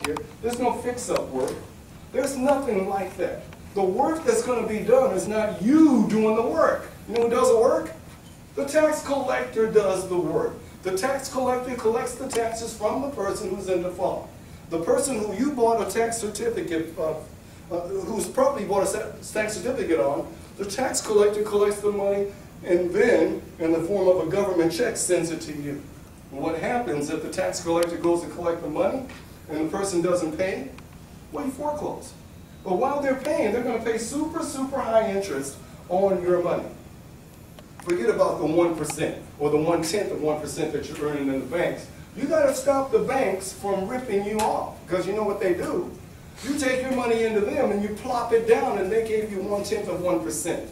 here. There's no fix-up work. There's nothing like that. The work that's going to be done is not you doing the work. You know who does the work? The tax collector does the work. The tax collector collects the taxes from the person who's in default. The person who you bought a tax certificate of, who's probably bought a tax certificate on, the tax collector collects the money and then, in the form of a government check, sends it to you. And what happens if the tax collector goes to collect the money and the person doesn't pay? Well, you foreclose. But while they're paying, they're going to pay super, super high interest on your money. Forget about the 1% or the 1/10 of 1% that you're earning in the banks. You got to stop the banks from ripping you off, because you know what they do. You take your money into them and you plop it down and they gave you 1/10 of 1%.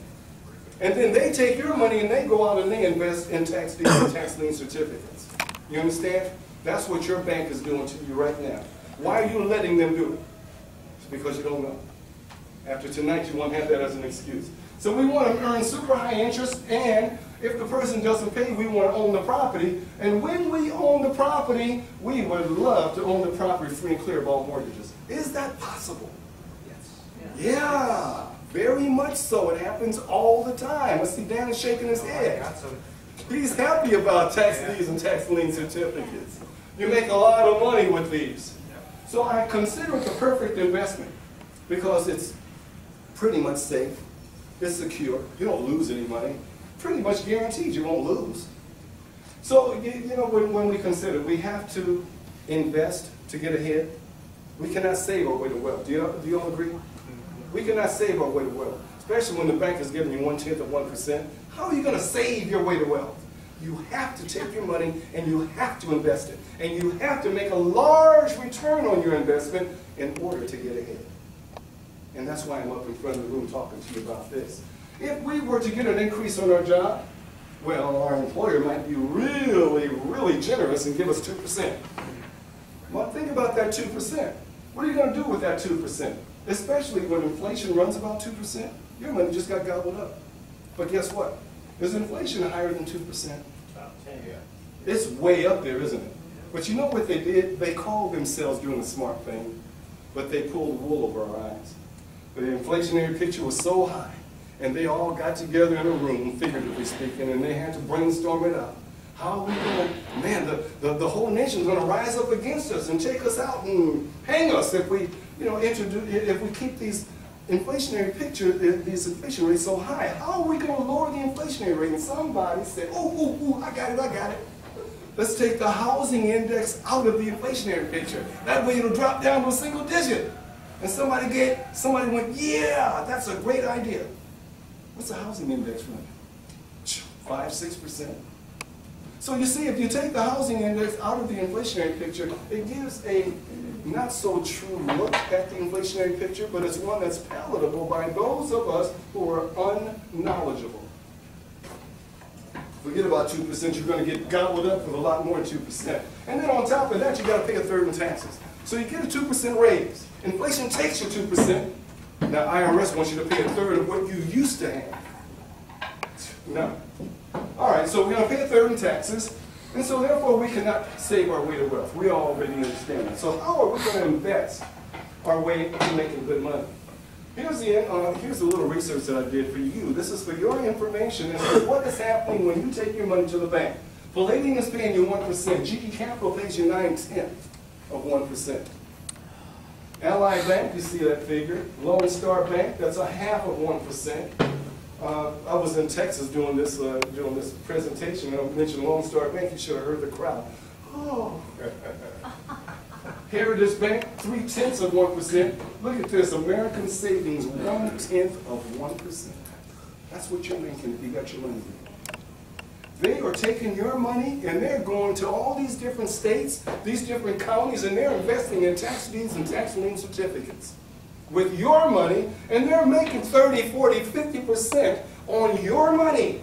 And then they take your money and they go out and they invest in tax deeds and tax lien certificates. You understand? That's what your bank is doing to you right now. Why are you letting them do it? It's because you don't know. After tonight, you won't have that as an excuse. So we want to earn super high interest, and if the person doesn't pay, we want to own the property. And when we own the property, we would love to own the property free and clear of all mortgages. Is that possible? Yes. Yeah, very much so. It happens all the time. I see Dan is shaking his head. He's happy about tax deeds and tax lien certificates. You make a lot of money with these. So I consider it the perfect investment because it's pretty much safe. It's secure. You don't lose any money. Pretty much guaranteed you won't lose. So, you know, when we consider, we have to invest to get ahead. We cannot save our way to wealth. Do you all agree? We cannot save our way to wealth, especially when the bank is giving you 1/10 of 1%. How are you going to save your way to wealth? You have to take your money and you have to invest it. And you have to make a large return on your investment in order to get ahead. And that's why I'm up in front of the room talking to you about this. If we were to get an increase on our job, well, our employer might be really, really generous and give us 2%. Well, think about that 2%. What are you going to do with that 2%? Especially when inflation runs about 2%, your money just got gobbled up. But guess what? Is inflation higher than 2%? Yeah. It's way up there, isn't it? But you know what they did? They called themselves doing the smart thing, but they pulled the wool over our eyes. The inflationary picture was so high, and they all got together in a room, figuratively speaking, and they had to brainstorm it out. How are we going to, man, the whole nation's going to rise up against us and take us out and hang us if we, you know, if we keep these inflationary these inflation rates so high. How are we going to lower the inflationary rate? And somebody said, I got it. Let's take the housing index out of the inflationary picture. That way it'll drop down to a single digit. And somebody went, yeah, that's a great idea. What's the housing index running? 5–6%. So you see, if you take the housing index out of the inflationary picture, it gives a not so true look at the inflationary picture, but it's one that's palatable by those of us who are unknowledgeable. Forget about 2%, you're going to get gobbled up with a lot more than 2%. And then on top of that, you got to pay a third in taxes. So you get a 2% raise. Inflation takes your 2%. Now IRS wants you to pay a third of what you used to have. No. All right, so we're going to pay a third in taxes, and so therefore we cannot save our way to wealth. We already understand that. So how are we going to invest our way to making good money? Here's the little research that I did for you. This is for your information as to what is happening when you take your money to the bank. Palladium is paying you 1%. GE Capital pays you 9/10 of 1%. Ally Bank, you see that figure. Lone Star Bank, that's a half of 1%. I was in Texas doing this presentation, and I mentioned Lone Star Bank. You should have heard the crowd. Oh. Heritage Bank, 3/10 of 1%. Look at this, American Savings, 1/10 of 1%. That's what you're making if you got your money in. They are taking your money and they're going to all these different states, these different counties, and they're investing in tax deeds and tax lien certificates with your money, and they're making 30, 40, 50% on your money.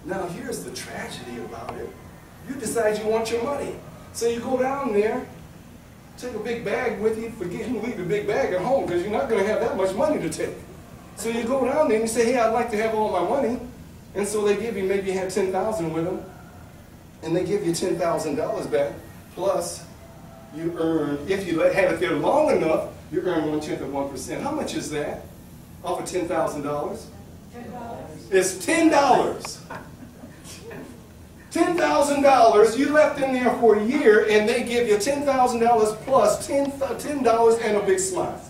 Now here's the tragedy about it. You decide you want your money. So you go down there, take a big bag with you, forget you leave the big bag at home because you're not going to have that much money to take. So you go down there and you say, hey, I'd like to have all my money. And so they give you, maybe you had $10,000 with them, and they give you $10,000 back, plus you earn, if you have it there long enough, you earn 1/10 of 1%. How much is that? Off of $10,000? $10. It's $10. $10,000 you left in there for a year, and they give you $10,000 plus $10 and a big smile.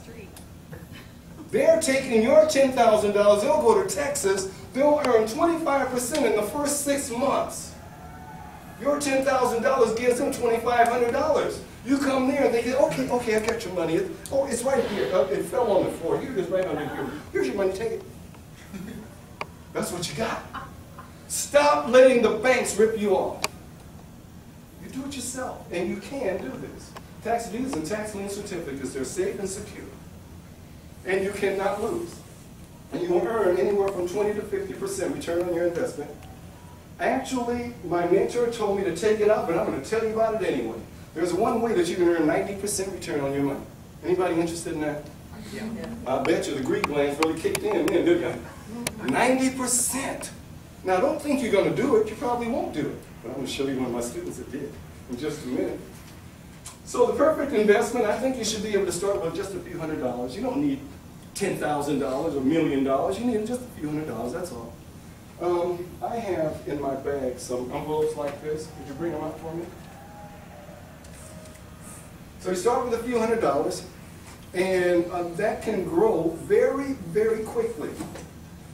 They're taking your $10,000, they'll go to Texas, they'll earn 25% in the first 6 months. Your $10,000 gives them $2,500. You come there and they get, okay, I got your money. Oh, it's right here. It fell on the floor. Here it is right under here. Here's your money, take it. That's what you got. Stop letting the banks rip you off. You do it yourself, and you can do this. Tax deeds and tax lien certificates, they're safe and secure. And you cannot lose. And you will earn anywhere from 20 to 50% return on your investment. Actually, my mentor told me to take it out, but I'm going to tell you about it anyway. There's one way that you can earn 90% return on your money. Anybody interested in that? Yeah. I bet you the Greek glands really kicked in, didn't they? 90%. Now, don't think you're going to do it. You probably won't do it. But I'm going to show you one of my students that did in just a minute. So the perfect investment, I think you should be able to start with just a few $100s. You don't need $10,000 or $1 million. You need just a few $100s, that's all. I have in my bag some envelopes like this. Could you bring them out for me? So you start with a few $100s, and that can grow very, very quickly.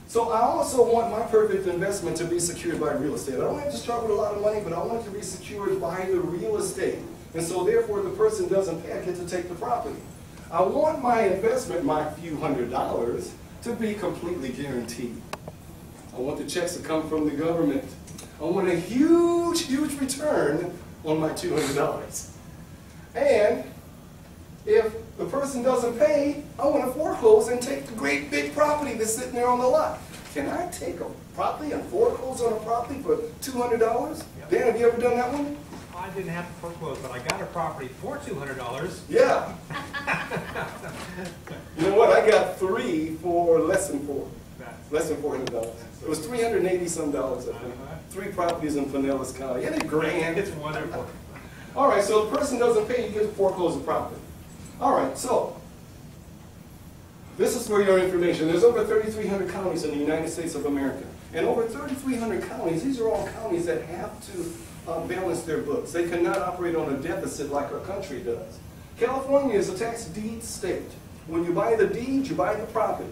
So I also want my perfect investment to be secured by real estate. I don't have to start with a lot of money, but I want it to be secured by the real estate. And so therefore the person doesn't pay, I get to take the property. I want my investment, my few $100s, to be completely guaranteed. I want the checks to come from the government. I want a huge, huge return on my $200. And if the person doesn't pay, I want to foreclose and take the great big property that's sitting there on the lot. Can I take a property and foreclose on a property for $200? Yep. Dan, have you ever done that one? I didn't have to foreclose, but I got a property for $200. Yeah. You know what? I got 3 for less than $400. It was $380 some dollars, I think. 3 properties in Pinellas County. Isn't it grand? It's wonderful. All right, so the person doesn't pay, you get to foreclose the property. All right, so this is for your information. There's over 3,300 counties in the United States of America. And over 3,300 counties, these are all counties that have to balance their books. They cannot operate on a deficit like our country does. California is a tax deed state. When you buy the deed, you buy the property.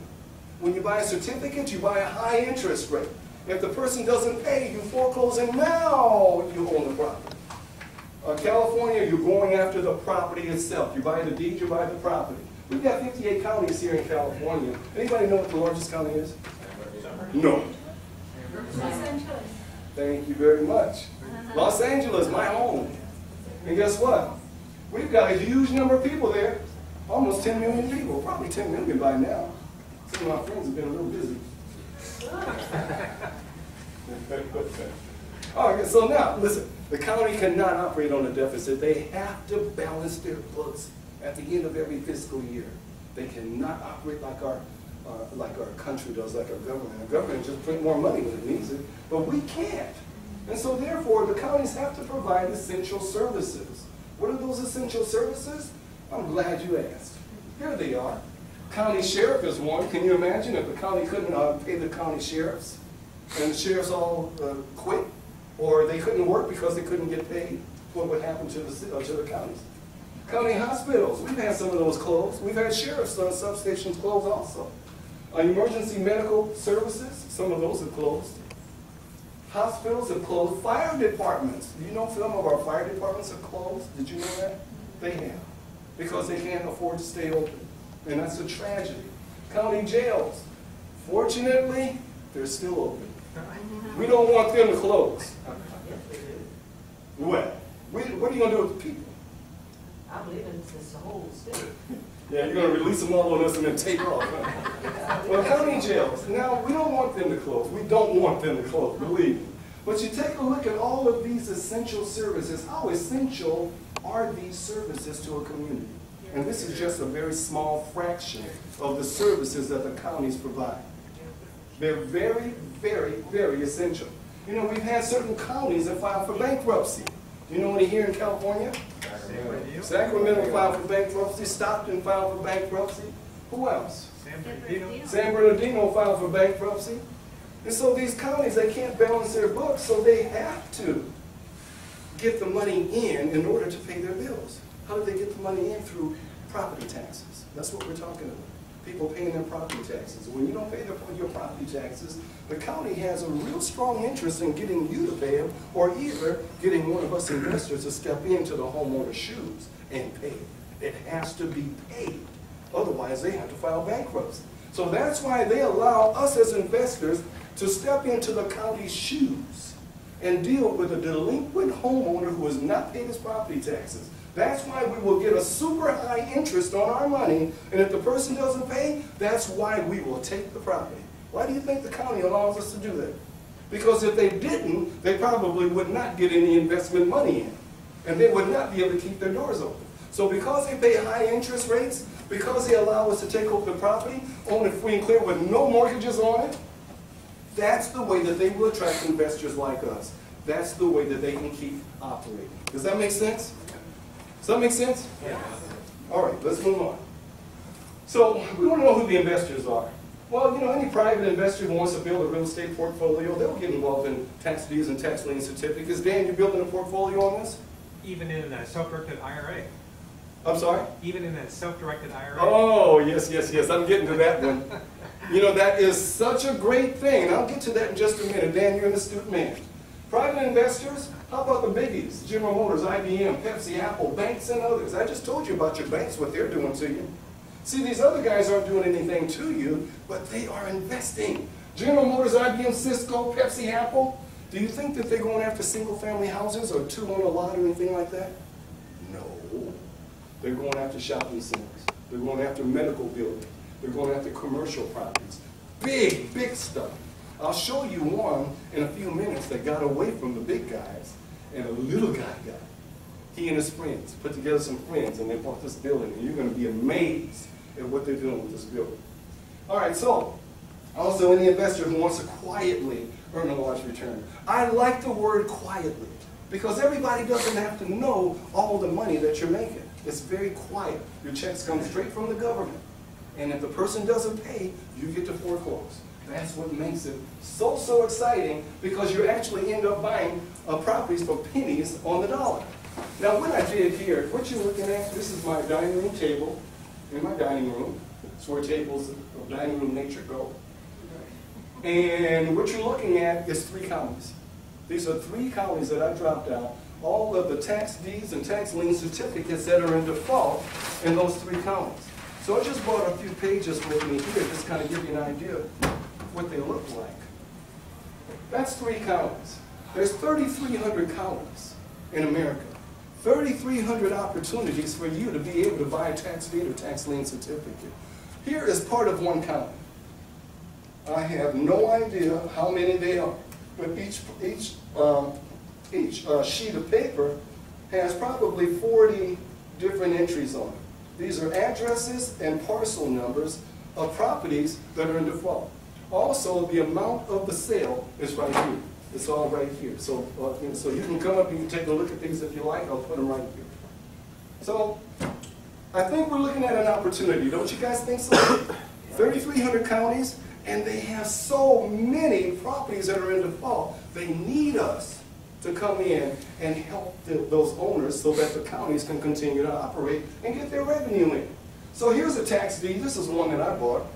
When you buy a certificate, you buy a high interest rate. If the person doesn't pay, you foreclose and now you own the property. California, you're going after the property itself. You buy the deed, you buy the property. We've got 58 counties here in California. Anybody know what the largest county is? No. Los Angeles. Thank you very much. Los Angeles, my home. And guess what? We've got a huge number of people there. Almost 10 million people. Probably 10 million by now. Some of my friends have been a little busy. All right, so now, listen. The county cannot operate on a deficit. They have to balance their books at the end of every fiscal year. They cannot operate like our country does, like our government. Our government just print more money when it needs it, but we can't. And so therefore, the counties have to provide essential services. What are those essential services? I'm glad you asked. Here they are. County sheriff is one. Can you imagine if the county couldn't pay the county sheriffs, and the sheriffs all quit, or they couldn't work because they couldn't get paid? What would happen to the counties? County hospitals, we've had some of those closed. We've had sheriff's substations closed also. Emergency medical services, some of those have closed. Hospitals have closed. Fire departments, do you know some of our fire departments have closed? Did you know that? They have, because they can't afford to stay open. And that's a tragedy. County jails, fortunately, they're still open. We don't want them to close. Well, what are you going to do with the people? I believe it's the whole state. Yeah, you're going to release them all on us and then take off. Huh? Well, county jails, now we don't want them to close. We don't want them to close, believe me. But you take a look at all of these essential services. How essential are these services to a community? And this is just a very small fraction of the services that the counties provide. They're very, very, very essential. You know, we've had certain counties that filed for bankruptcy. Do you know any here in California? Sacramento filed for bankruptcy. Stockton filed for bankruptcy. Who else? San Bernardino. San Bernardino filed for bankruptcy. And so these counties, they can't balance their books, so they have to get the money in order to pay their bills. How do they get the money in? Through property taxes. That's what we're talking about. People paying their property taxes. When you don't pay your property taxes, the county has a real strong interest in getting you to pay them, or either getting one of us investors to step into the homeowner's shoes and pay it. It has to be paid. Otherwise, they have to file bankruptcy. So that's why they allow us as investors to step into the county's shoes and deal with a delinquent homeowner who has not paid his property taxes. That's why we will get a super high interest on our money, and if the person doesn't pay, that's why we will take the property. Why do you think the county allows us to do that? Because if they didn't, they probably would not get any investment money in, and they would not be able to keep their doors open. So because they pay high interest rates, because they allow us to take over the property, own it free and clear with no mortgages on it, that's the way that they will attract investors like us. That's the way that they can keep operating. Does that make sense? Does that make sense? Yeah. All right, let's move on. So we want to know who the investors are. Well, you know, any private investor who wants to build a real estate portfolio, they'll get involved in tax deeds and tax lien certificates. Dan, you're building a portfolio on this? Even in a self-directed IRA. I'm sorry? Even in that self-directed IRA. Oh, yes, yes, yes. I'm getting to that one. You know, that is such a great thing, and I'll get to that in just a minute. Dan, you're an astute man. Private investors, how about the biggies? General Motors, IBM, Pepsi, Apple, banks, and others. I just told you about your banks, what they're doing to you. See, these other guys aren't doing anything to you, but they are investing. General Motors, IBM, Cisco, Pepsi, Apple. Do you think that they're going after single-family houses or two on a lot or anything like that? No. They're going after shopping centers. They're going after medical buildings. They're going after commercial properties. Big, big stuff. I'll show you one in a few minutes that got away from the big guys, and a little guy got it. He and his friends put together some friends, and they bought this building, and you're going to be amazed at what they're doing with this building. All right, so also any investor who wants to quietly earn a large return. I like the word quietly, because everybody doesn't have to know all the money that you're making. It's very quiet. Your checks come straight from the government. And if the person doesn't pay, you get to foreclose. That's what makes it so, so exciting, because you actually end up buying properties for pennies on the dollar. Now, what I did here, what you're looking at, this is my dining room table in my dining room. It's where tables of dining room nature go. And what you're looking at is 3 counties. These are 3 counties that I dropped out. All of the tax deeds and tax lien certificates that are in default in those 3 counties. So I just brought a few pages with me here, just kind of give you an idea of what they look like. That's 3 counties. There's 3,300 counties in America. 3,300 opportunities for you to be able to buy a tax deed or tax lien certificate. Here is part of one county. I have no idea how many they are, but each sheet of paper has probably 40 different entries on it. These are addresses and parcel numbers of properties that are in default. Also, the amount of the sale is right here. It's all right here. So, so you can come up and you can take a look at these if you like. I'll put them right here. So, I think we're looking at an opportunity. Don't you guys think so? 3,300 counties, and they have so many properties that are in default. They need us to come in and help those owners so that the counties can continue to operate and get their revenue in. So here's a tax deed. This is one that I bought.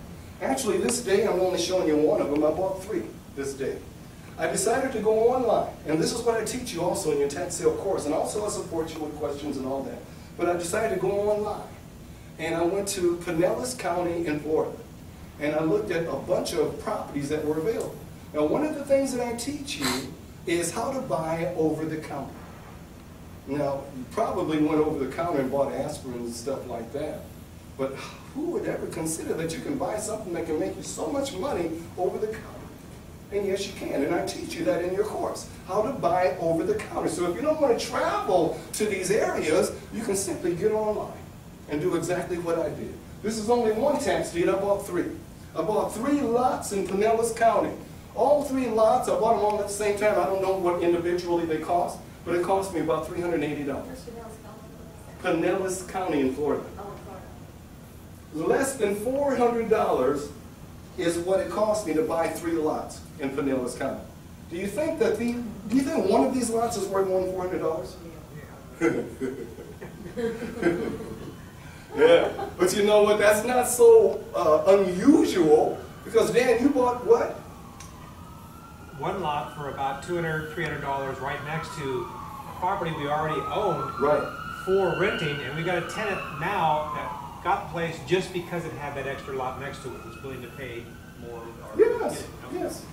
Actually, this day, I'm only showing you one of them. I bought 3 this day. I decided to go online, and this is what I teach you also in your tax sale course, and also I support you with questions and all that. But I decided to go online, and I went to Pinellas County in Florida, and I looked at a bunch of properties that were available. Now, one of the things that I teach you is how to buy over the counter. Now, you probably went over the counter and bought aspirin and stuff like that, but who would ever consider that you can buy something that can make you so much money over the counter? And yes, you can, and I teach you that in your course, how to buy over the counter. So if you don't want to travel to these areas, you can simply get online and do exactly what I did. This is only one tax deed. I bought 3. I bought 3 lots in Pinellas County. All 3 lots, I bought them all at the same time. I don't know what individually they cost, but it cost me about $380. Pinellas County in Florida. Oh, Florida. Less than $400 is what it cost me to buy 3 lots in Pinellas County. Do you think that do you think one of these lots is worth more than $400? Yeah, but you know what? That's not so unusual, because Dan, you bought what? One lot for about $200, $300 right next to a property we already own Right. for renting, and we got a tenant now that got the place just because it had that extra lot next to it, was willing to pay more. Or Yes, yes.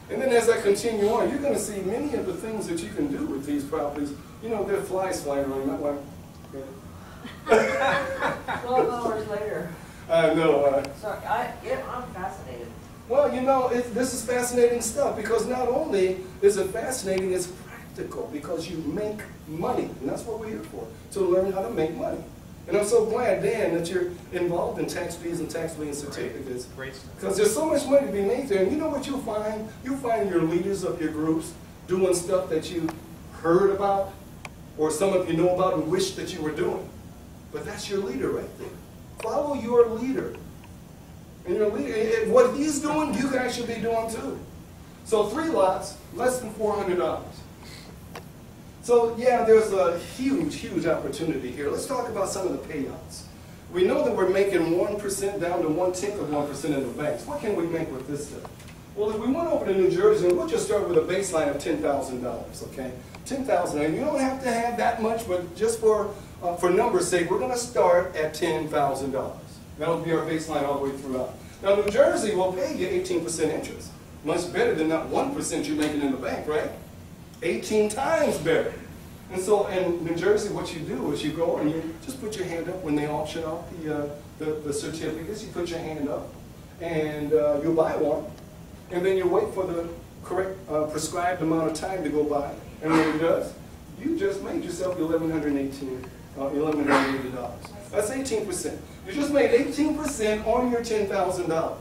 And then as I continue on, you're going to see many of the things that you can do with these properties. You know, there are flies flying around. Not one. 12 hours later. I know. Sorry, I'm fascinated. Well, you know, this is fascinating stuff, because not only is it fascinating, it's practical, because you make money. And that's what we're here for, to learn how to make money. And I'm so glad, Dan, that you're involved in tax deeds and tax lien certificates. Great stuff. Because there's so much money to be made there. And you know what you'll find? You'll find your leaders of your groups doing stuff that you heard about, or some of you know about and wish that you were doing. But that's your leader right there. Follow your leader. And your leader, what he's doing, you can actually be doing too. So 3 lots, less than $400. So yeah, there's a huge, huge opportunity here. Let's talk about some of the payouts. We know that we're making 1% down to 1/10 of 1% in the banks. What can we make with this stuff? Well, if we went over to New Jersey, we'll just start with a baseline of $10,000, okay? $10,000, and you don't have to have that much, but just for numbers' sake, we're going to start at $10,000. That'll be our baseline all the way throughout. Now, New Jersey will pay you 18% interest. Much better than that 1% you're making in the bank, right? 18 times better. And so in New Jersey, what you do is you go and you just put your hand up when they auction off the certificates. You put your hand up, and you buy one, and then you wait for the correct prescribed amount of time to go by. And when it does, you just made yourself $1,180. That's 18%. You just made 18% on your $10,000.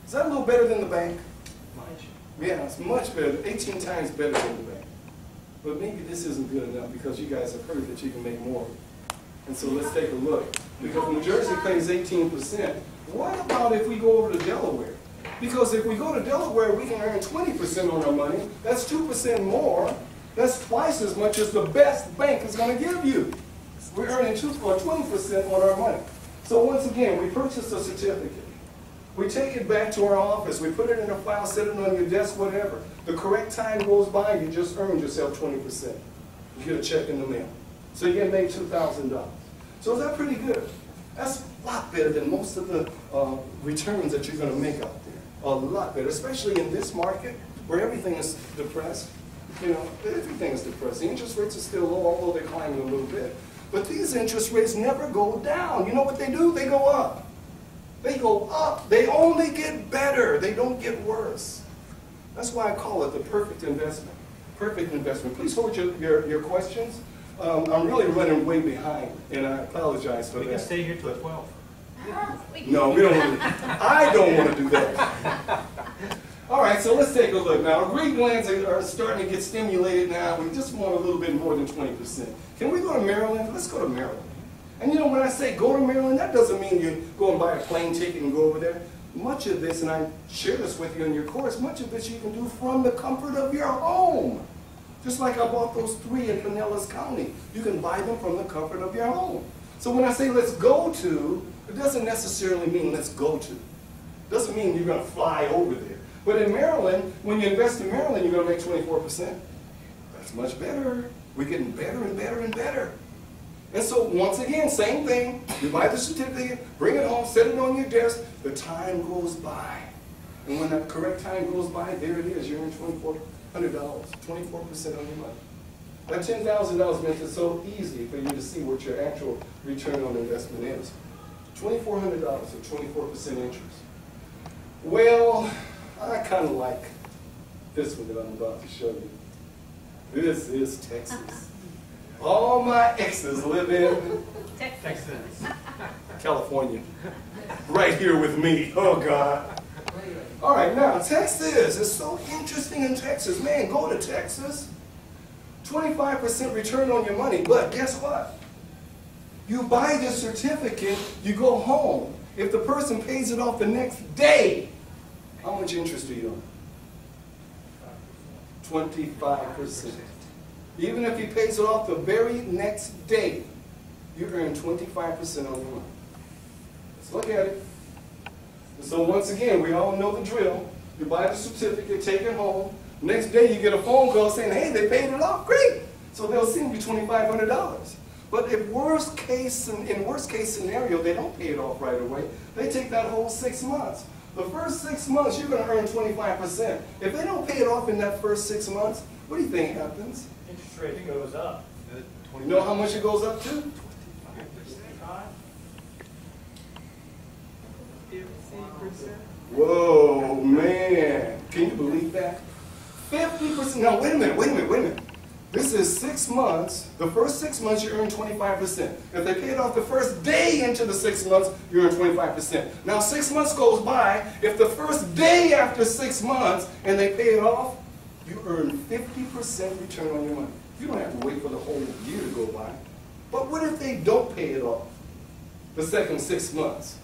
Is that a little better than the bank? Much. Yeah, it's much better, 18 times better than the bank. But maybe this isn't good enough, because you guys have heard that you can make more. And so let's take a look. Because New Jersey pays 18%. What about if we go over to Delaware? Because if we go to Delaware, we can earn 20% on our money. That's 2% more. That's twice as much as the best bank is going to give you. We're earning 20% on our money. So once again, we purchase a certificate. We take it back to our office. We put it in a file, set it on your desk, whatever. The correct time goes by, you just earned yourself 20%. You get a check in the mail. So you get made $2,000. So is that pretty good? That's a lot better than most of the returns that you're going to make out there. A lot better, especially in this market where everything is depressed. You know, everything is depressed. The interest rates are still low, although they're climbing a little bit. But these interest rates never go down. You know what they do? They go up. They go up. They only get better. They don't get worse. That's why I call it the perfect investment. Perfect investment. Please hold your questions. I'm really running way behind, and I apologize for that. We can stay here till 12. No, we don't want to. I don't want to do that. All right, so let's take a look now. Our great glands are starting to get stimulated now. We just want a little bit more than 20%. Can we go to Maryland? Let's go to Maryland. And you know, when I say go to Maryland, that doesn't mean you go and buy a plane ticket and go over there. Much of this, and I share this with you in your course, much of this you can do from the comfort of your home. Just like I bought those 3 in Pinellas County. You can buy them from the comfort of your home. So when I say let's go to, it doesn't necessarily mean let's go to. It doesn't mean you're going to fly over there. But in Maryland, when you invest in Maryland, you're going to make 24%. That's much better. We're getting better and better and better. And so once again, same thing. You buy the certificate, bring it home, set it on your desk. The time goes by. And when that correct time goes by, there it is. You're earning $2,400, 24% on your money. That $10,000 makes it so easy for you to see what your actual return on investment is. $2,400 or 24% interest. Well, I kind of like this one that I'm about to show you. This is Texas. All my exes live in Texas. California. Right here with me. Oh, God. All right, now, Texas is so interesting in Texas. Man, go to Texas. 25% return on your money, but guess what? You buy the certificate, you go home. If the person pays it off the next day, how much interest are you on? 25%. Even if he pays it off the very next day, you earn 25% on your money. Let's look at it. And so once again, we all know the drill. You buy the certificate, take it home. Next day you get a phone call saying, hey, they paid it off, great. So they'll send you $2,500. But if in worst case scenario, they don't pay it off right away. They take that whole 6 months. The first 6 months, you're going to earn 25%. If they don't pay it off in that first 6 months, what do you think happens? Interest rate goes up. You know how much it goes up to? 50%. Whoa, man. Can you believe that? 50%. Now, wait a minute. This is 6 months. The first 6 months, you earn 25%. If they pay it off the first day into the 6 months, you earn 25%. Now, 6 months goes by. If the first day after 6 months and they pay it off, you earn 50% return on your money. You don't have to wait for the whole year to go by. But what if they don't pay it off the second 6 months?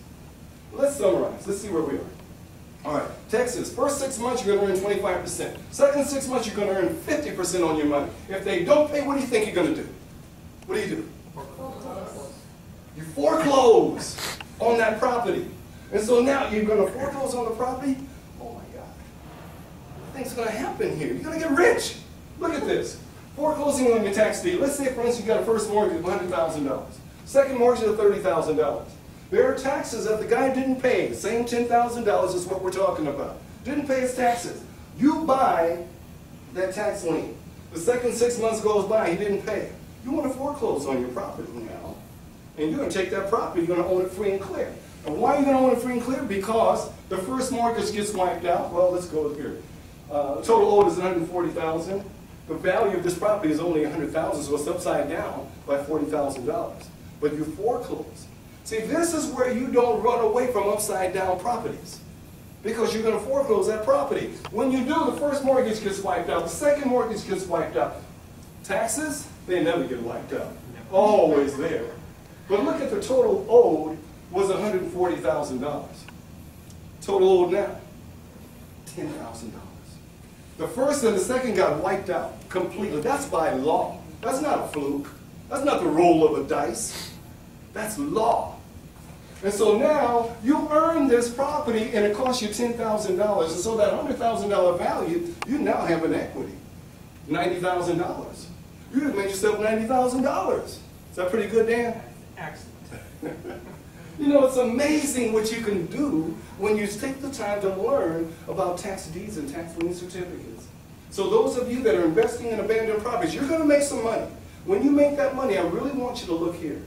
Let's summarize. Let's see where we are. All right, Texas, first 6 months you're going to earn 25%. Second 6 months you're going to earn 50% on your money. If they don't pay, what do you think you're going to do? What do? You foreclose on that property. And so now you're going to foreclose on the property? Oh my God. Things going to happen here. You're going to get rich. Look at this. Foreclosing on your tax deed. Let's say, for instance, you got a first mortgage of $100,000. Second mortgage of $30,000. There are taxes that the guy didn't pay. The same $10,000 is what we're talking about. Didn't pay his taxes. You buy that tax lien. The second 6 months goes by, he didn't pay. You want to foreclose on your property now. And you're going to take that property, you're going to own it free and clear. And why are you going to own it free and clear? Because the first mortgage gets wiped out. Well, let's go here. Total owed is $140,000. The value of this property is only $100,000, so it's upside down by $40,000. But you foreclose. See, this is where you don't run away from upside down properties, because you're going to foreclose that property. When you do, the first mortgage gets wiped out, the second mortgage gets wiped out. Taxes, they never get wiped out. Always there. But look at the total owed was $140,000. Total owed now, $10,000. The first and the second got wiped out completely. That's by law. That's not a fluke. That's not the roll of a dice. That's law. And so now you earn this property and it costs you $10,000. And so that $100,000 value, you now have an equity, $90,000. You have made yourself $90,000. Is that pretty good, Dan? Excellent. You know, it's amazing what you can do when you take the time to learn about tax deeds and tax lien certificates. So those of you that are investing in abandoned properties, you're going to make some money. When you make that money, I really want you to look here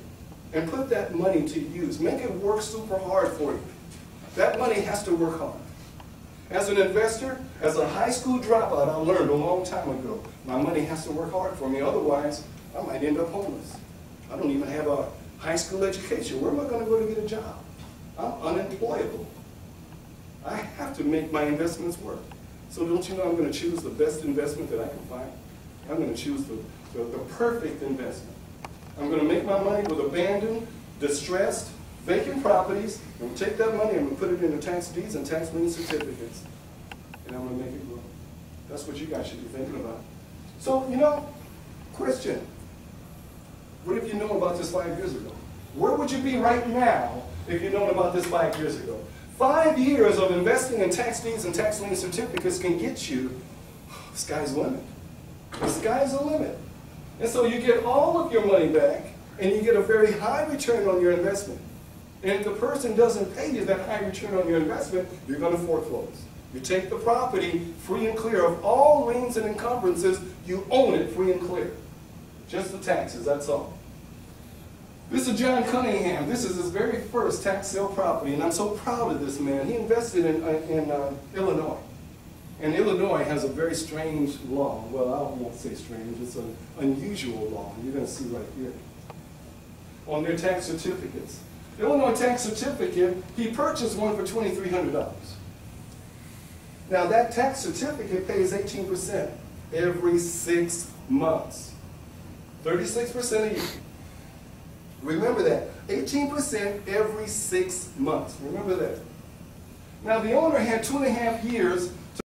and put that money to use. Make it work super hard for you. That money has to work hard. As an investor, as a high school dropout, I learned a long time ago, my money has to work hard for me. Otherwise, I might end up homeless. I don't even have a high school education. Where am I going to go to get a job? I'm unemployable. I have to make my investments work. So don't you know I'm going to choose the best investment that I can find? I'm going to choose the perfect investment. I'm going to make my money with abandoned, distressed, vacant properties. I'm going to take that money and I'm going to put it into tax deeds and tax lien certificates. And I'm going to make it grow. That's what you guys should be thinking about. So, you know, question. What if you known about this 5 years ago? Where would you be right now if you'd known about this 5 years ago? 5 years of investing in tax deeds and tax lien certificates can get you, the sky's the limit. The sky's the limit. And so you get all of your money back, and you get a very high return on your investment. And if the person doesn't pay you that high return on your investment, you're going to foreclose. You take the property free and clear of all liens and encumbrances. You own it free and clear. Just the taxes, that's all. This is John Cunningham. This is his very first tax sale property, and I'm so proud of this man. He invested in Illinois. And Illinois has a very strange law. Well, I won't say strange. It's an unusual law. You're going to see right here. On their tax certificates. The Illinois tax certificate, he purchased one for $2,300. Now, that tax certificate pays 18% every 6 months. 36% a year. Remember that. 18% every 6 months. Remember that. Now the owner had 2.5 years